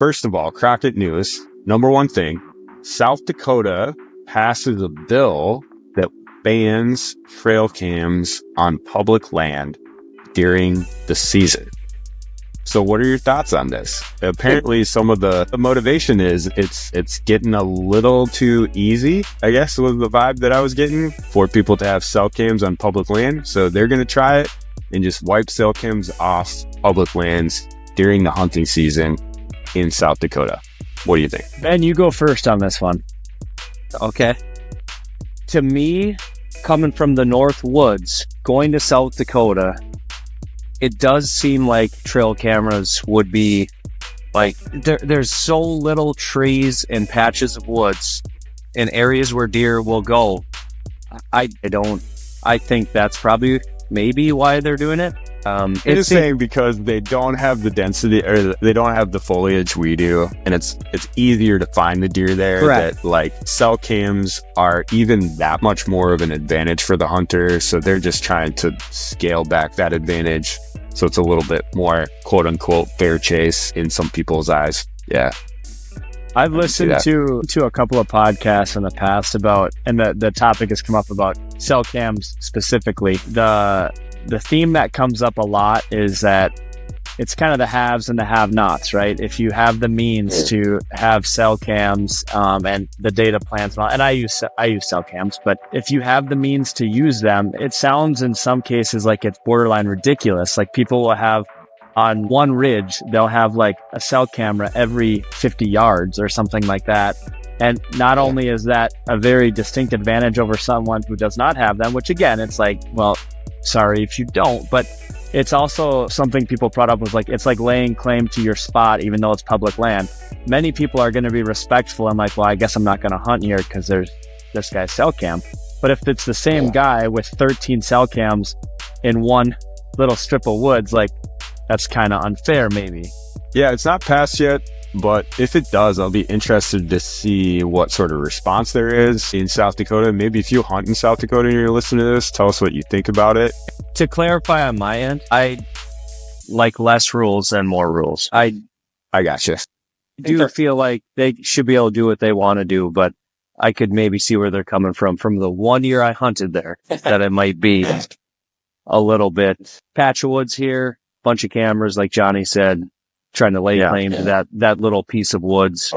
First of all, Crockett News, number one thing, South Dakota passes a bill that bans trail cams on public land during the season. So what are your thoughts on this? Apparently some of the motivation is it's getting a little too easy, I guess was the vibe that I was getting, for people to have cell cams on public land. So they're going to try it and just wipe cell cams off public lands during the hunting season in South Dakota. What do you think? Ben, you go first on this one. Okay. To me, coming from the North Woods, going to South Dakota, it does seem like trail cameras would be like, there's so little trees and patches of woods in areas where deer will go. I think that's probably maybe why they're doing it. It's saying because they don't have the density, or they don't have the foliage we do, and it's easier to find the deer there. Correct. That like cell cams are even that much more of an advantage for the hunter, so they're just trying to scale back that advantage, so it's a little bit more quote unquote fair chase in some people's eyes. Yeah, I've listened to a couple of podcasts in the past about, and the topic has come up about cell cams specifically. The theme that comes up a lot is that it's kind of the haves and the have-nots, right? If you have the means to have cell cams and the data plans, and I use cell cams, but if you have the means to use them, it sounds in some cases like it's borderline ridiculous. Like people will have on one ridge, they'll have like a cell camera every 50 yards or something like that. And not only is that a very distinct advantage over someone who does not have them, which again, it's like, well, sorry if you don't, but it's also something people brought up was like, it's like laying claim to your spot, even though it's public land. Many people are going to be respectful and like, well, I guess I'm not going to hunt here because there's this guy's cell cam. But if it's the same guy with 13 cell cams in one little strip of woods, like that's kind of unfair maybe. Yeah, it's not passed yet, but if it does, I'll be interested to see what sort of response there is in South Dakota. Maybe if you hunt in South Dakota and you're listening to this, tell us what you think about it. To clarify on my end, I like less rules and more rules. I gotcha. do feel like they should be able to do what they want to do, but I could maybe see where they're coming from the 1 year I hunted there, that it might be a little bit patch of woods here, bunch of cameras, like Johnny said, trying to lay claim to that little piece of woods.